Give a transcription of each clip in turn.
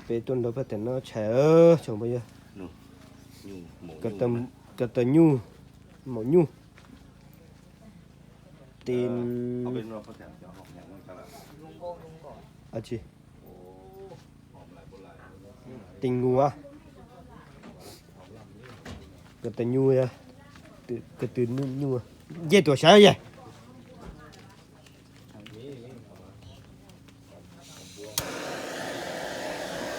về tuần đó phải nó trẻ chồng bây giờ cái tầm nhu mỏ nhu tin à chị tình ngu à cái tầm nhu à cái từ nhu à dễ tuổi sao vậy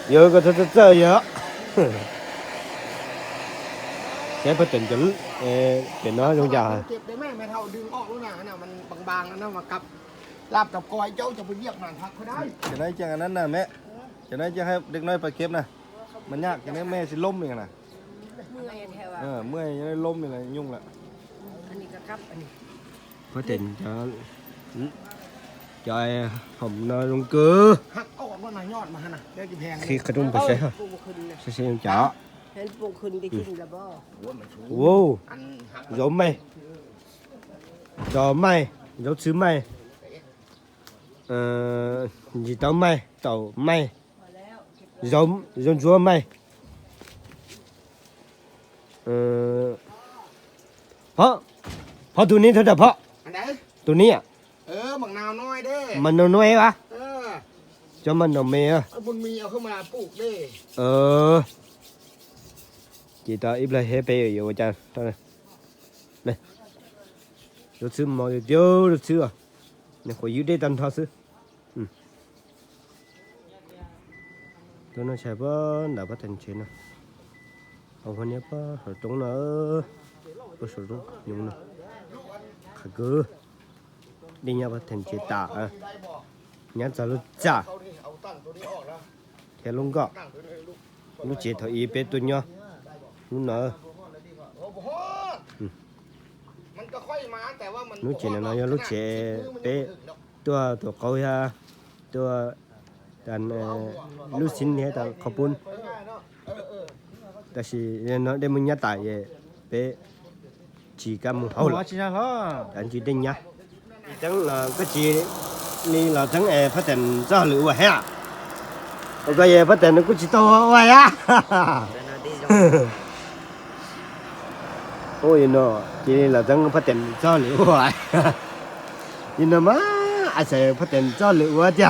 giờ có thể chơi vậy cái phải tình chữ để nó trong nhàเก็บได้ไหมไม่เท่าดึงออกแล้วนะน่ะมันบางๆแล้วนะมากับลาบกับกอยเจ้าจะไปเรียกมันพักเขาได้ จะได้จังอันนั้นนะแม่จะได้จะให้เด็กน้อยไปเก็บนะมันยากจะได้แม่สิล้มอีกนะ เมื่อยแถว เมื่อยจะได้ล้มอีกนะยุ่งละ อันนี้ก็ครับอันนี้ phải tình cho hồng nó luôn cơ หักออกแล้วนะยอดมาฮะนะได้กี่แพง khi cái trung phải sẽ ปลูกขึ้นนะ sẽ xem chó เห็นปลูกขึ้นได้กินแล้วบ่ wow อันหัก giống mày gió mày gió xứ mày gì tao mày tàu mày giống chúa mày phó tụi ní thôi đập phó อันไหน tụi ní à บักนาวน้อยเด้ mình nó nuôi á เออ cho mình nó mê á บุญมีเอาเข้ามาปลูกเด้ chị ta ít lại hết bây giờ cha này này được xứ mò được chưa được xứ à này khỏi dưới đây tận thọ xứ tôi nói sẽ bớt đã bắt thành chuyện này không phải nhớ bớt rồi trống nó có số trống nhung này khá cứ đi nhà bắt thành chuyện tạ à nhớ cho lúc trả เขาดิเอาตั้งตัวนี้ออกแล้ว theo luôn gọ ตั้งตัวนี้ลูก lúc chị thở y bé tôi nhá lúc nở โอ้โหมันก็ค่อยมาแต่ว่ามัน lúc chị này nói lúc chị béตัวเขาฮะตัวดันลูกชิ้นเนี่ยแต่ขบุญแต่สิเนาะได้มึงยัดตายเป๊ะchỉ cả một hậu là anh chỉ đinh nhá chẳng là cái gì ni là chẳng phát triển ra lửa hả cái gì phát triển nó cũng chỉ to vậy á ôi nó chỉ là chẳng phát triển ra lửa vậy nhưng mà ai sẽ phát triển ra lửa chứ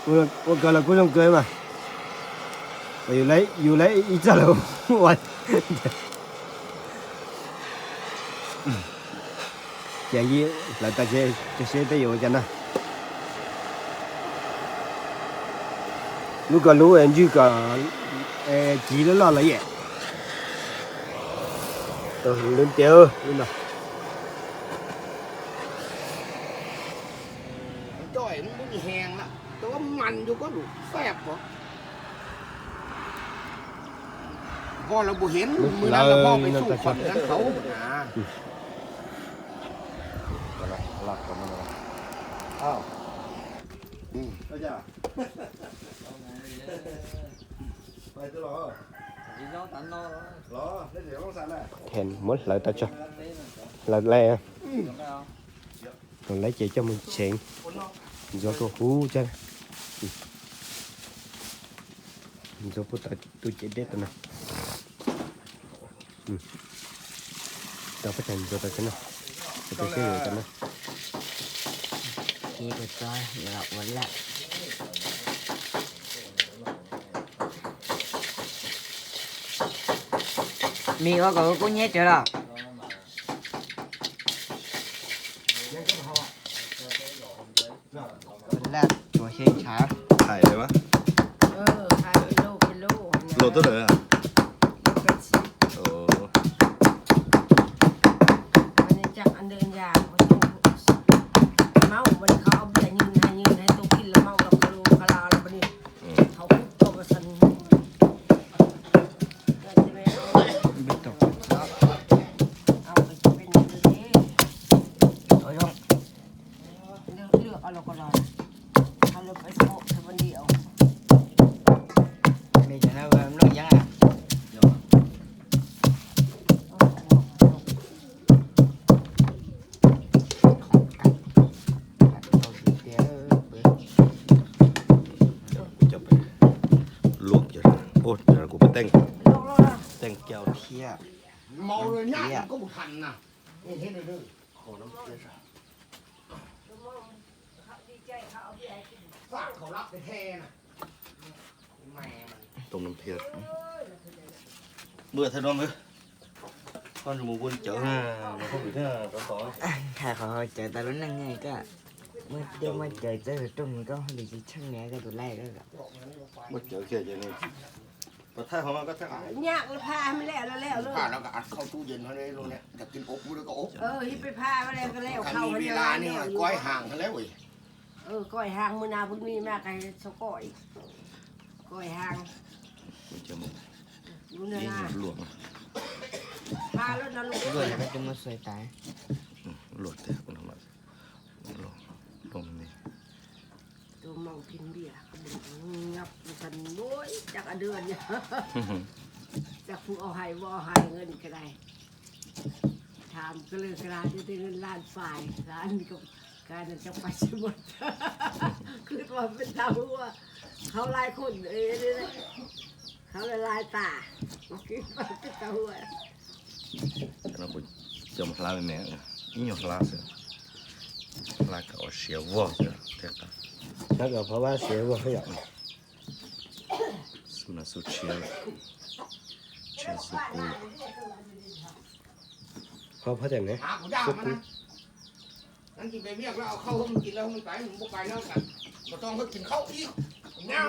我搞了各种各嘛，我又来一只了，我，建议来大家这些都有着呢。如果如果急了了也，都轮掉了。 มันจ่อยมันไม่มีแหงละแต่ว่ามันอยู่ก็ดูแซ่บบ่พอเราบ่เห็นมือนั้นเราพ่อไปสู้ฝันนั้นเขานะ หลักกันมาอ้าวเอาจ้ะไปตัวหรอได้เดี๋ยวต้องสั่นแหละ hèn mất lại ta cho là le còn lấy chị cho mình xịn do cô hú cho do cô tôi chỉ biết này tao phải thành cho tao cái này tôi cái gì cái này นี่ก็จอยเดี๋ยวเราวันละมีก็กูnhét chưa đâu วันละตัวเชียงช้า ถ่ายเลยวะ ขายเป็นโล โหลดตัวเลยอ่ะ เป็นสิ โอ้ มันยังจักอันเดินยางมันต้องเมามันเขาเอาเบียร์ยืนให้ตัวกินแล้วเมาแล้วก็รู้กะลาแล้วบัดนี้เขาคุกตัวสัน biết đâu เอาไปเป็นอย่างนี้ thôi không เลือกเอาแล้วก็รอถ้าเลือกไปโซ่วันเดียว Mày chẳng nào nó vẫn à โอ้เดี๋ยวกูไปแต่ง ลงแล้วนะ แต่งแก้วเที่ย เมาเลยเนี่ยมันก็บุทันนะนี่เห็นเลย ขอน้ำเที่ยจ้ะ ดีใจเขาเอาไปกิน ฝากเขารับไปแทนน่ะแม่มัน ต้มน้ำเที่ยเบื่อเท่านั้นเลยcon dùng một quân chở ha mà không bị thế là có khó ถ้าเขาเจอตาลุ้นยังไงก็เมื่อเดี๋ยวมาเจอตรงนี้ก็หรือจะช่างเนี้ยก็ตัวแรกก็ mất chở kia cho nên và thay họ mang các thằng ยากเลยพาไม่แล้วแล้วเลย ผ่านแล้วก็อัดเข้าตู้เย็นมาเลยลูกเนี่ยอยากกินอบมือก็อบ ฮิปไปพามาแล้วก็แล้ว คัน เข้า มี มา เว แล้ว ลานี่ก้อยห่างกันแล้วเว้ย ก้อยหางมือนาพุ่งมีมากไอ้สก้อยก้อยหาง mình chờ một อยู่เนื้อหน้า luộc พาแล้วนะลูก ด้วยแล้วก็จะมาสวยตาย luộc thế cũng không luộc luộc này ตัวเมากินเบียร์งับกันด้วยจากเดือนเนี่ยจากผู้เอาให้ว่าให้เงินก็ได้ถามก็เลยกระดาษจะได้เงินล้านฝ่ายล้านนี่ก็การนั้นจะไปสมุดคือว่าเป็นดาวว่าเขาลายคนเนี่ยเขาลายตาคือว่าเป็นดาว cho nó cũng trồng lá với mẹ nhiều lá rồi lá cỏ xéo vỏ rồi thế cả แล้วก็เพราะว่าเสียว่าเขาอยาก là số chia chia số cũ เขาแต่ไหน หากูย่างมันนะนั่นกินไปเรียกแล้วเอาเข้าให้มันกินแล้วมันไปมันบ่ไปแล้วกันบ่ต้องให้กินข้าวอีกเนี่ย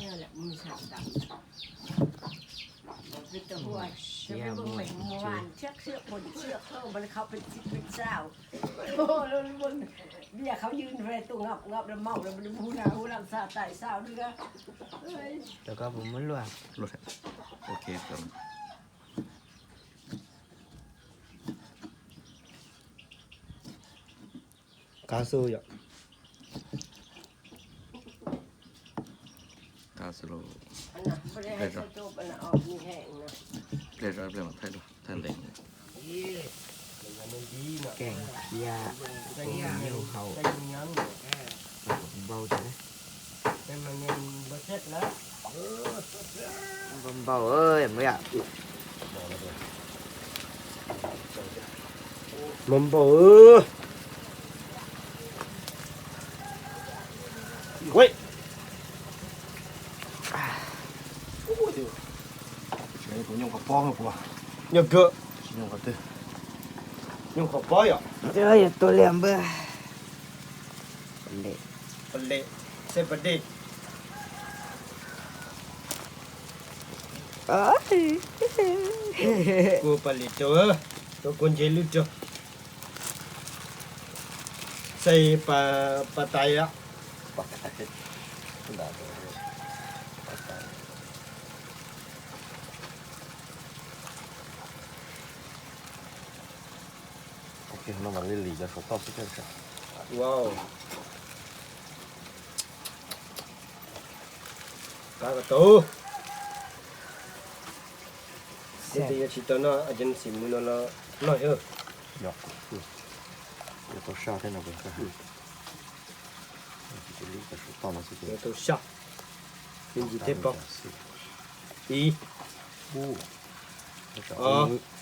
นี่แหละมือสั่นดำเป็นตัวหัวจะไม่ต้องเป็นเมื่อวานเชือกคนเชือกเข้ามันเขาเป็นสิบเป็นเศร้าโอ้แล้วมันเบี้ยเขายืนไปตัวงับแล้วเมาแล้วมันหูหลังซาตายเศร้าด้วยกัน แล้วก็ผมมันรวย luôn đấy ok cầm กาสู้อยาก ta sẽ lo อันน่ะไม่ได้ให้เขาจบอันน่ะออกมีแห้งนะ để ra để mà thay rồi thay đỉnh แกงเคียเหนียวเขา ใจยัง เบาจ้ะ เป็นมันยังบ่เสร็จแล้ว เบาเอ้ยไม่อยาก มันบ่เฮ้ย đấy cũng nhung cặp bó rồi của ยังเกอะ nhung cặp tư ยังขอป้อยอ่ะ เดี๋ยวอย่าตัวเหลี่ยมเบื่อเละ ปเละเซปเด เอ้ย กูปลิโจตัวคนเจลุโจใส่ปะไตอ่ะ bắt cái hết đã rồi ok nó bằng cái lì cho số to sẽ chân ว้าวกากระตูเดี๋ยวชิตนะอาจารย์สิมุนละน้อยเออ nhọc để tôi sao thế nào vậy cả cái lì cho số to nó sẽ เดี๋ยวตัวชักเป็นจีเทปะอี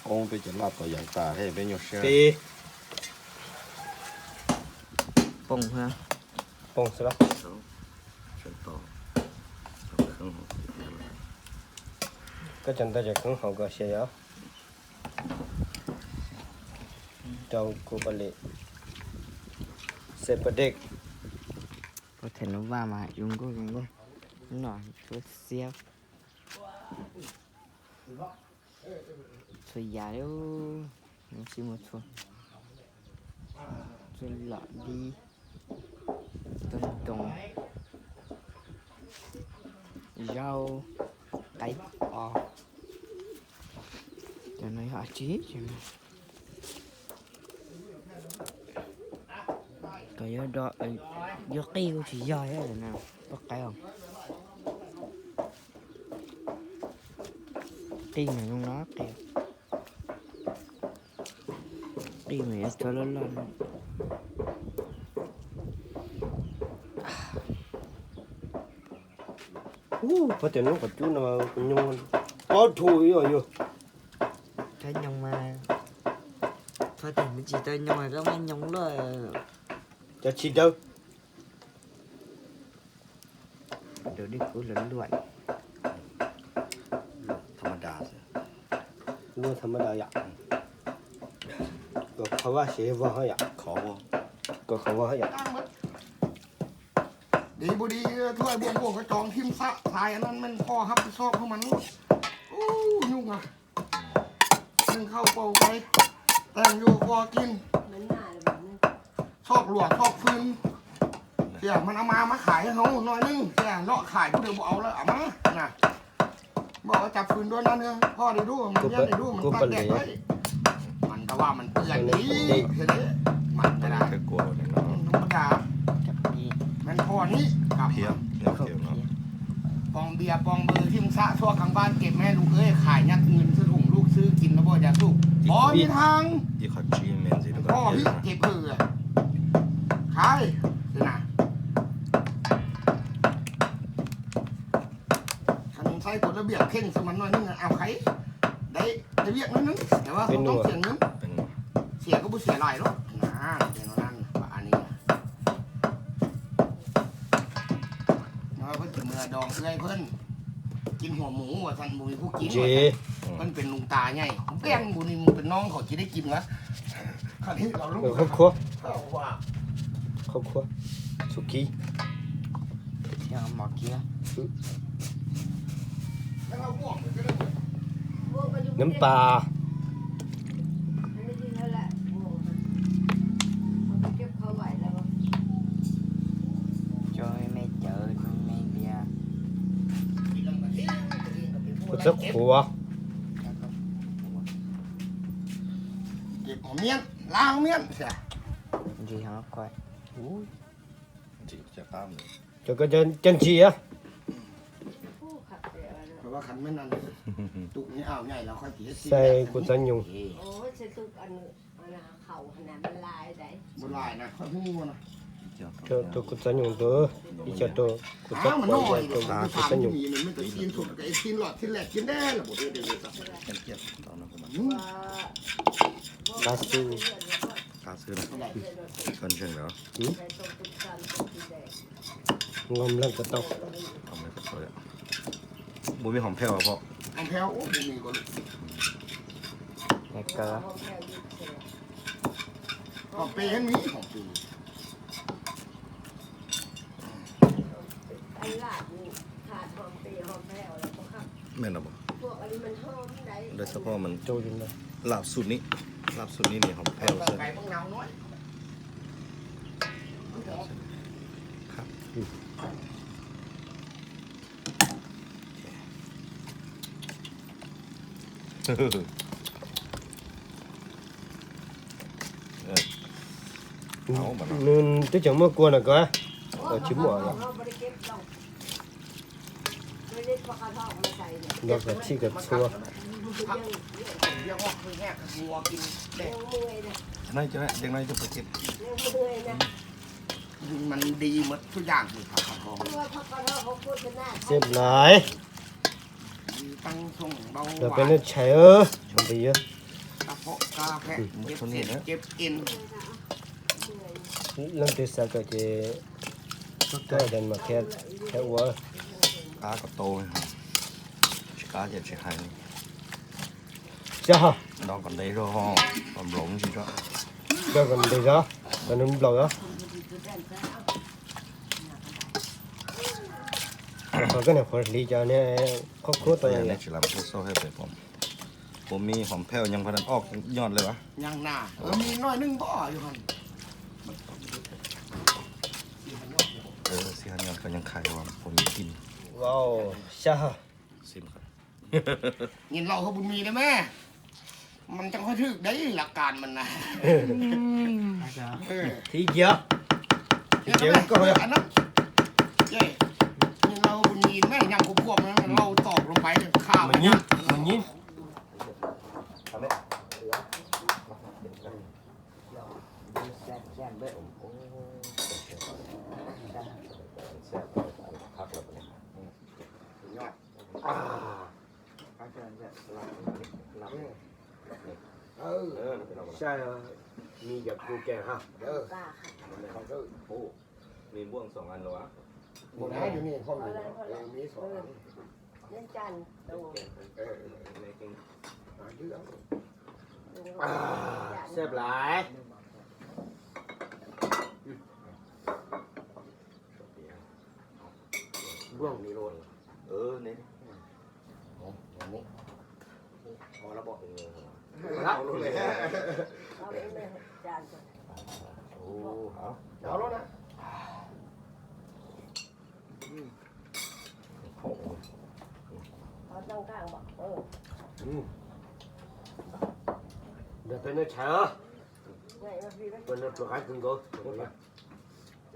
ông bây giờ lạp vào dạng tà hay bên nhau xe ปี ป่งฮะ ปงสิละ chân to không ก็จันตาจะขังเขาก็เสียเจ้ากูปลิเซปเด็ก có thể nó va mà dùng có nó chút xíu thôi già đâu nó xin một chút rồi lọ đi tôn trùng rau cải bò cho nó họ chí cho nó cái đó do kêu thì do á là nào có cái không tim này không nó kêu tim này cho nó lên พอแต่น้องกับจูนมาคุณยงเอาถูอยู่ thấy nhung mà thôi thì mình chỉ tới nhung mà có mấy nhung đó จะฉีดเด้อ rồi đi cứ lẫn loạn ธรรมดาสิ เรื่องธรรมดาอย่างก็เขาว่าเสียว่าเขาอยาก ขอบ่ ก็เขาว่าเขาอยาก ตั้งมันดีบุดีถ้วยบวงกระจองทิมสะทายอันนั้นมันพ่อฮับชอบของมันโอ้ยุ่งอ่ะนึ่งเข้าเป่าไปแต่งอยู่พอกิน มันหน้าเลยแบบนี้ ชอบหลวดชอบฟืนเดี๋ยวมันเอามาขายให้เขาหน่อยนึงเดี๋ยวเลาะขายผู้เดียวบอกเอาแล้วเอามาน่ะบอกว่าจับฟืนด้วยนะเนี่ยพ่อได้ดูมันเลี้ยงได้ดูมันตัดแดดไว้มันก็ว่ามันเปื่อนดีเห็นไหมมันก็ได้ แค่กลัวเนี่ยเนาะ ธรรมดา chặt đi มันพอนี้ครับ เพียบเนี่ยเพียบเนาะ ปองเบียร์ปองเบอร์ทิมซะทั่วกลางบ้านเก็บแม่ลูกเอ้ยขายยัดเงินซื้อถุงลูกซื้อกินแล้วบ่อยากลูกบ่มีทาง อีขอจีเมนสิทุกค พ่อน พี่เก็บเผื่อขายสินะขันใส่กฎระเบียบเข่งสมันหน่อยนึงเอาไขได้เวียกนิดนึงแต่ว่าเขาต้องเสียเงิน เป็น เสียก็บ่เสียหลายหรอกนะเดี๋ยวนั่นว่าอันนี้มาเพิ่นกินเมื่อดองเอ้ยเพิ่นกินหัวหมูว่าท่านบุญผู้กิน เจ มันเป็นลุงตาไงเปี้ยงบุญนี่มึงเป็นน้องเขาจะได้กินวะคราวนี้เราลูก ครอบครัว เขาว่า ครอบครัวสุกี้ theo mỏ kia แล้วเราบ่วงมันก็ได้หมด พวกก็อยู่ น้ำปลา อันนี้ที่นั่นแหละพวกมันไปเก็บเขาไว้แล้วก็ cho mẹ chợ mẹ bia กินแล้วมันเอ๊ะตัวเองก็เป็นผู้ พุทธ รับ ครัว เก็บหัวเมียนล้างเมียนเสีย gì hả coi จีจะตามเลย จะก็จันชีอ่ะ ผู้ขัดเสียนะ เพราะว่าขันไม่นั่นตุกนี่อ้าวใหญ่เราค่อยเสีย ใส่กุศลยง โอ้ยใส่ตุกอันน่ะเข่าขนาดมันลายได้ บนลายนะค่อยพึ่งงัวนะ ตัวกุศลยงตัวอีเจ้าตัวกุศล อ้าวมัน ครั น้ ว อย ตัว เลย กุ ผู้ ศ ชาย ลย มัน ง มีมันจะซีนสุดกับไอ้ซีนหลอดที่แหลกกินได้หรือบ่เดี๋ยวสัก เป็นเกียรติตอนนั้นผม ลาซู กล้าซื้อนะเกินเชิงแล้ว งมแล้วก็ต้อง ทำไมก็เลยบุมีหอมแผ่วเพราะ อันแถวโอ้บ่มีก็ mẹ cờ ของเปย์มีของปี ไอ้ลาดนี่ขาดหอมปีหอมแผ่วแล้วก็ขับ แม่นหรอบ่ พวกอันนี้มันหอมได้ โดยเฉพาะมัน โจยนะ ลาบสูตรนี้ลาบสูตรนี้นี่หอมแผ่ว ต่อ เสีย ไปพวกเงาน้อย เอาบ่เนาะ นึงตัวจังเมื่อกวนน่ะก็ชิมหมดแล้ว เขาไม่ได้เก็บหรอกไม่ได้ปลากระทอกมาใส่เนี่ย ดอกกระชีกับชัว เรียกว่าคือแหกงัวกินแด ยั ก งเมื่อยนะ จะได้เด็กน้อยจะไปกิน ยังเมื่อยนะ มันดีหมดทุกอย่างเลยผักทอง เพราะว่าปลากระทอกเขาพูดกันหน้า เจ็บหลาย มีตั้งส่งเบาห เรา วา เป็น น เลือดเฉยทำไปเยอะ กระเพาะกาแพะเจ็บเส้นเจ็บเอ็น เรื่องที่สักก็จะก็เดินมาแค่วัว กาก็โตกาจะใช้ให้ จ้า ดองcòn đây rồi ho còn lủng gì đó เดี๋ยวกันเดี๋ยวจ้าตอนนี้บล็อกอ่ะเขาก็เนี่ยคนรีจาเนี่ยครอบครัวตัว ตัว อย่าง นี้ เงี้ย จะlàm cái sâuให้ไปผมมีหอมแผ่วยังพันออกยอดเลยวะ ยังหน้ามีน้อยนึงบ่อยู่หัน สิฮันยอดก็ยังขายว่าผมกิน ว้าวจ้า ซิมครับ เงินเราเขาบุญมีได้ไหมมันจังค่อยถึกได้หลักการมันนะ ที่เยอะ เดี๋ยวก็อันนั้นเย้เงินเราบุญมีแม่ยังกูพวกนั้นเราตอกลงไปข้าว มันยิงมันยิง xem bếp เออ เป็นเอา ใช่มีจากกูแกงฮะ เด้อก ล้าค่ะ เขาเด้อ โอ้มีบ่วง2 อันแล้ววะ หมดแล้วอยู่นี่ห้องอยู่มีสอง เล่นจันดู เออ ในเก่ง หาเรื่อง แซ่บหลาย บ่วงนี่โลดนี่ อย่างนี้พอแล้วบอก เอาโลดเลย เอาไปเลยจานก่อน โอ้เอา เอาแล้วนะ โอ้ เอาตั้งข้างบอกเดี๋ยวเป็นเช้า ไงมาพี่ไป เป็นตัวขายถึงก็ จ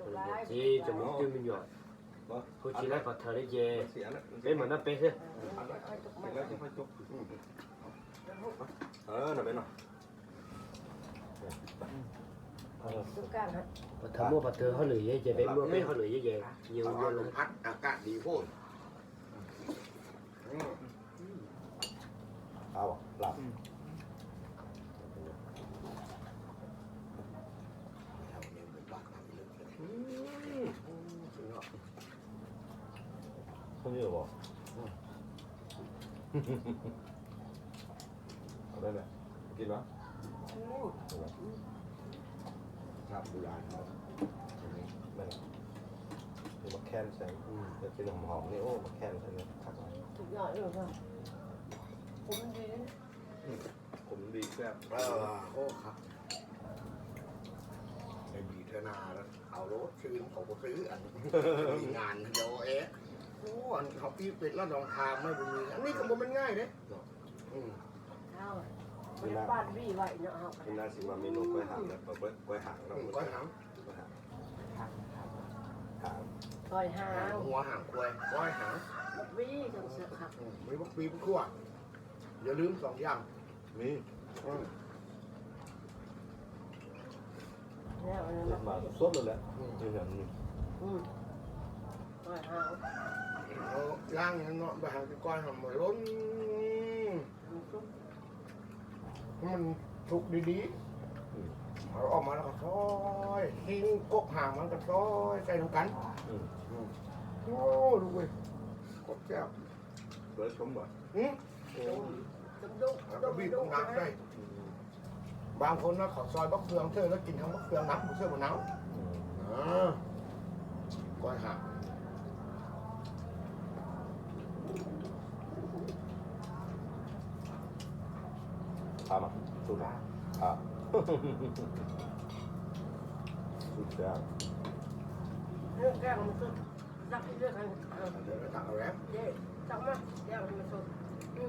บไลฟ์ จีจะมุ่งจิ้มมันหยอดผู้ชีไล่ผัดเธอได้เย่ เสียแล้ว เป็นเหมือนนั่นเป็นสิ แล้วจะค่อยจบน่ะเป็นเนาะ ทุกการฮะ ผัดเธอมั่วผัดเธอเขาเหลือเย่เป็นมั่วเป็นเขาเหลือเย่เยอะ เอา เยอะ ล เล ม ย พัดอากาศดีโพด เอาหลับคนเยอะบ่เอาได้ไหมกินวะครับโบราณครับไม่หรอกนี่มาแคนใส่จะกินหอมๆนี่โอ้มาแคนใส่เนี่ยทักไว้ ทุกอย่างเลยค่ะผมดี ผมดีแซ่บ โอ้ครับในบีเทนาแล้วเอารถซื้อเขาก็ซื้ออันมีงานเดียวโอ้อันเขาพี่เป็ดแล้วลองทามไม่บุมีอันนี้ก็บ่เป็นง่ายเด้อืม เอาไม่ได้ป้านวี่ไว้เนาะ นี่น่าสิมาเมนูกล้วยหางนะกล้วยหางเรา ก้อยหาง กล้วยหางหาง คอยหา หัวหางควายก้อยหาง วี่จังเสือครับ มีพวกปีพวกขั้วอย่าลืมสองอย่าง มี แล้วอันนั้น มาสดเลยแหละนี่แบบนี้ คอยหา เอาล่างอย่างเนาะไปหาก้อยหางมาล้นมันสุกดีๆเอาออกมาแล้วก็ซอยทิ้งกกหางมันก็ซอยใส่ลงกันโอ้ดูเว้ยกบแก้ว เบิร์ดชมบ่ จำดุก แล้วก็บีบตรงน้ำได้บางคนนะเขาซอยบักเฟืองเธอแล้วกินทั้งบักเฟืองน้ำบักเฟืองมะนาวก้อยหาง พามาสุดสุดยอด เรื่องแก้มันสุดสักเรื่องกัน เดี๋ยวเราตักเอาแล้ว เจ๊สักมาแก้มันสุด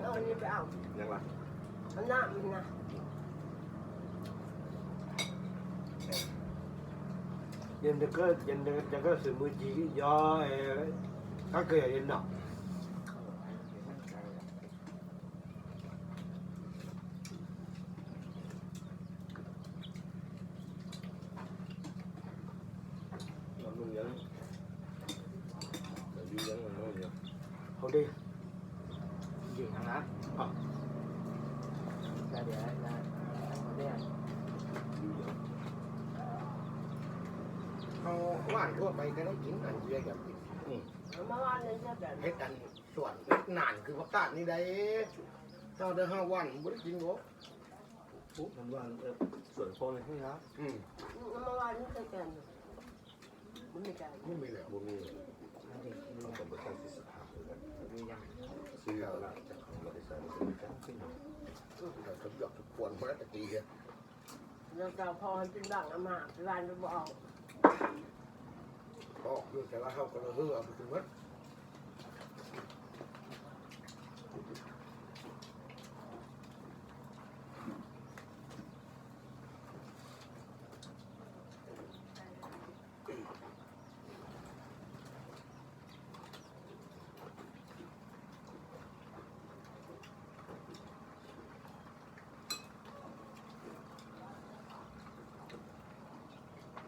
เอาอันนี้ไปเอา ยังไง อันหน้ามันนะ ยังจะก็สื่อมือจีย่อก็เกิดยังหนัก nó luôn nhấn nó đi nhấn nó nhiều เขาดี gì hả ra để ra đây à เขาว่านทั่วไปก็ได้กินอันเดียวแบบนี้ เมื่อวานนี้แบบ เฮ็ดกันส่วนเฮ็ดนานคือประกาศนี่ได้เจ้าได้5 วันบ่ได้กินหรอก phút năm qua sửa phone này không hả อืม เมื่อวานนี้เคยกันมันไม่กัน ไม่มีแล้ว một nghìn nó còn bữa sang thì sửa hạt rồi đấy suy ra lại chắc không là cái sản sẽ bị cắn kinh แต่สมยกทุกควรบ่ได้ตะกี้อะ เราจะพอให้เป็นบ้างอามาไปวันไปบอก ก็คือแต่ว่าเฮาก็เลยเอาไปกินหมด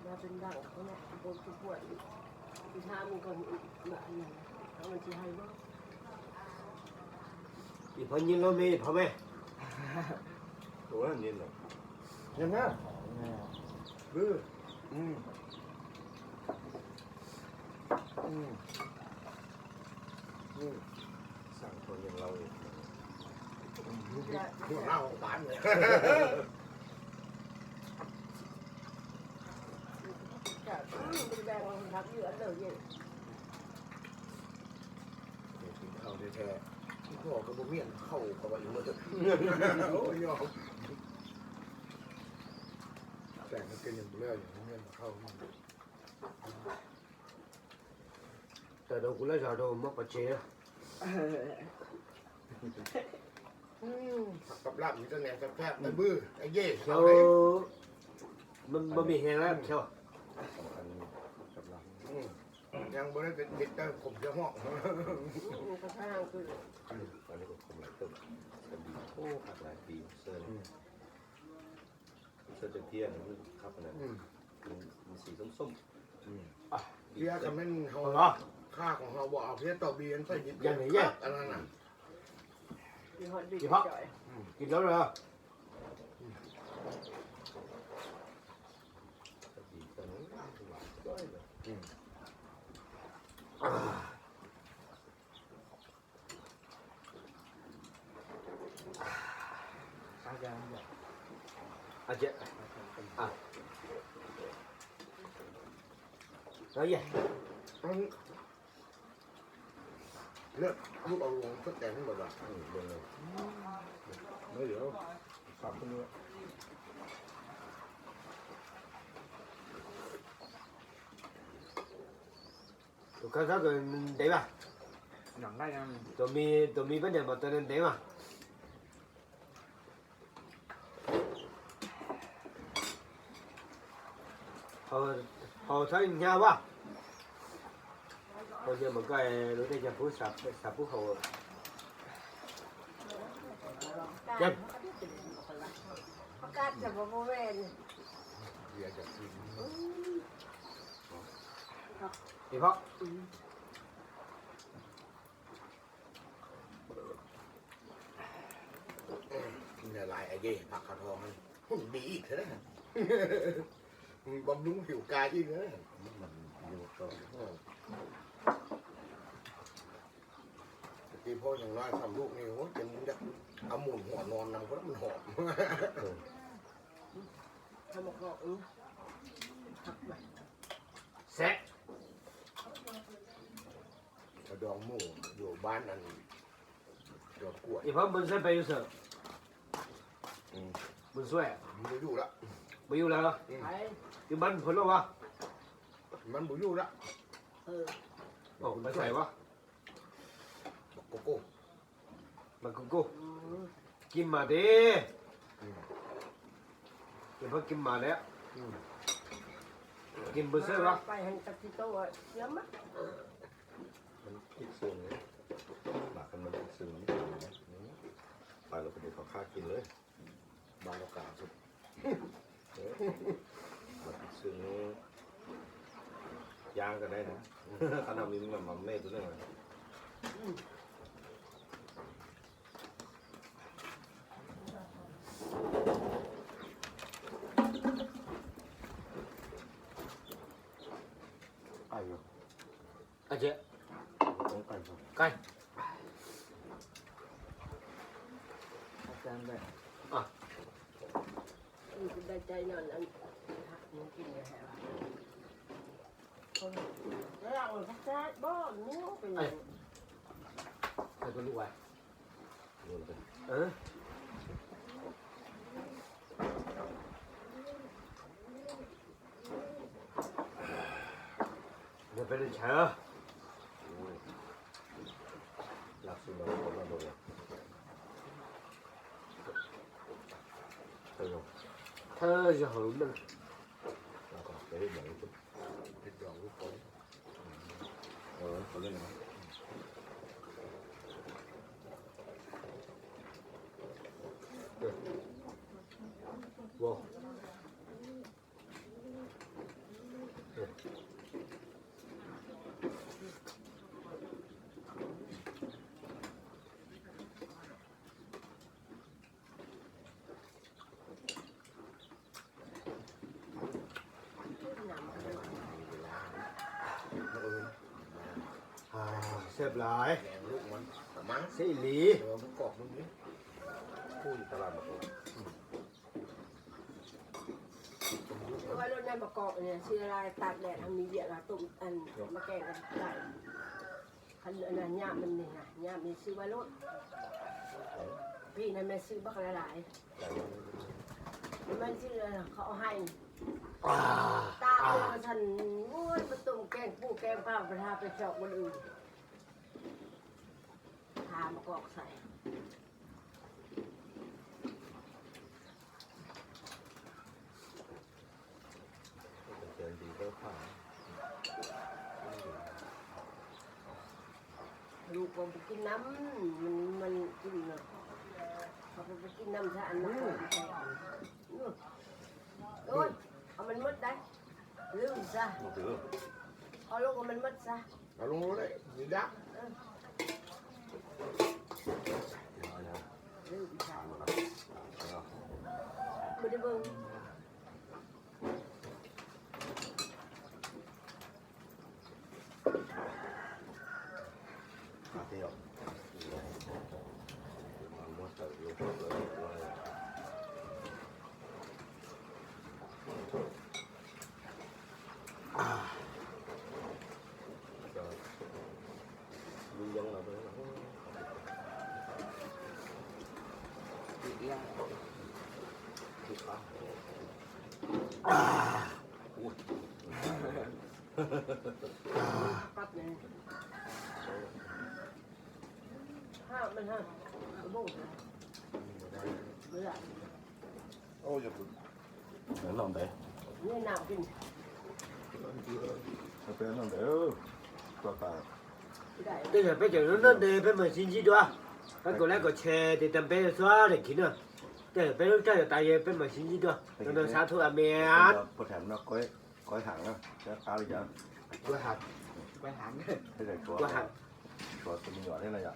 เราเป็นบ้างเขาเนี่ยปวดปวดที่ทำก่อนแบบนั้นแล้วมันจะให้ว่า อีพอยิงเราไม่พอไหม โอ้ ตัวนั้นยินหรอ ยังไงบื้อสั่งคนอย่างเราอีก หัวหน้าของบ้านเลย เป็นแบงค์ทักเยอะเลยเนี่ย กินข้าวแท้ๆพ่อกับบุเมียนเข้ากับวันนี้โอ้ยยอมแต่งมันกินอย่างเลื่อยอย่างเมียนเข้า แต่เราคุณเล่าจะเราไม่ปัจเจก กับลาบมีตั้งแต่แซ่บๆไอ้บื้อไอ้เย่ เขียวมันมีแห้งแล้วเขียว สำคัญกับเรา ยังบ่ได้เป็นเด็กแต่ผมจะหอก กระทั่งคือ ตอนนี้ก็คงหลายต้นกระดีโอ้ขัดหลายปีเสื้อจะเที่ยงมันขับอะไรมันสีส้ม เพี้ยกับแม่นเฮาค่าของเฮาบ่เอาเพี้ยต่อเบียนใส่ยิบอันนั้นน่ะ มีฮอตบิ๊กจ่อย กินแล้วเหรอก ระดีตอนนี้หวานจ้อยเลย อาจารย์ อาเจ๊nói gì เลือกลูกเอาลงสักแต่งหมดละ เดินเลยไม่เดี๋ยวขับขึ้นเลย tụi cao sáu rồi đấy mà หนังได้ยัง tụi mi vấn đề mà tụi nên đấy mà họ thấy nhau quá bây giờ một cái đối đây là phú sạp phú hậu dân ประกาศจะบอกว่าแม่น เบียร์จะกิน thì phó กินหลายไอ้เย่ผักกระทองมันหุ่นดีอีกเท่านั้นบำรุงผิวกายอีกนะ มันอยู่ก็ ทีพ่ออย่างน้อยทำลูกนี่โอ้เป็นจะเอาหมุนหัวนอนนำก็มันหอม ทำบอกทักไป sẽ กระดองหมูอยู่บ้านนั้นดอกกล้วย thì phó mình sẽ bay sợ mình xuể มันบ่อยู่ละ bao nhiêu là ไป cái bắn phun đâu à มันบ่อยู่ละ ồ nó xuể quá บอกโกโก้ mà cô kim mà đi thì phó kim mà đấy kim bữa sớm đó ไปหันตะกี้โตเสียมั้ย มันติดซึงเลยหลักกันมันติดซึงนี่ไปเราไปดูเขาฆ่ากินเลย บางโอกาสสุด มันติดซึงย่างกันได้นะขนาดนี้มันเมฆตัวนึงเลย ai rồi à chị ต้องการครับ cay อาจารย์แบบ คือได้ใจนอนอันหักมันกินเลยฮะแล้วเราพักได้บ่นู้เป็นยัง thầy con đi ngoài ดูเลย ừ giờ phải lên chờ หลักสุดเราคนละตัวเออ thơ giờ hưởng lên เราก็ไปเล่นอย่างนี้ปุ๊บ เป็นดอกลูกโป่ง เขาเล่นนะ vô เสพหลาย ลูกมันแต่มั้ง สิหลี มันกรอบมึงนี่พูดอยู่ตลาดมาตัว ว่ารถนั่นประกอบเนี่ยชื่ออะไรตากแดดทำมีเดียละตุ่มอันมาแกงกันได้คันอันนั้นยามมันนี่นะยามมีซื้อว่ารถพี่นั่นแม่ซื้อบักหลายมันชื่อเขาเอาให้ตาตัวฉันโอ้ยมาตุ่มแกงปูแกงปลาไปทาไปเจาะบนอื่นทามากอกใส่ เดินดีก็ผ่าน ลูกผมไปกินน้ำมันกินเนาะเขาไปกินน้ำซะอันนั้นโอ้ยเอามันมดได้ลืมซะ มือถือ เอาลูกเอามันมดซะ เอาลงรู้เลยดีดัก ลืมซะไม่ได้เบิ่ง มาเที่ยวมันมดแต่ลูกเลยดูยังเราไปแล้ว Iya. ที่ฟ้า ปัดเนี่ยห้ามันห้าบุ้งเบื่อ โอ้ยจะเดี๋ยวลองเดี๋ยว เนี่ยหนาวกิน เป็นลองเดี๋ยวตัวตา ได้ bây giờ bây giờ nó để bên mình xin gì đó cái cổ lại có chè thì tầm bây giờ xóa để kín nữa để bây giờ cái tại vì bên mình xin gì đó nó sao thôi à mẹ พอแถมเนาะก้อยหางอ่ะจะตาเลยจ้ะ của hạt Quay hẳn. ให้ได้ตัว của hạt ตัวตัวมีหยอดให้อะไรอ่ะ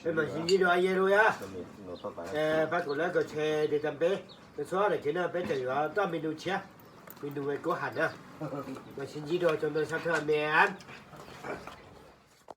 bên mình xin gì đó ai rồi á ตัวมีหนูต่อไป bắt cổ lại có chè thì tầm bây giờ xóa để kín nữa bây giờ đó tao mình đủ chè mình đủ cái của hạt á mình xin gì đó cho nó sao thôi à mẹ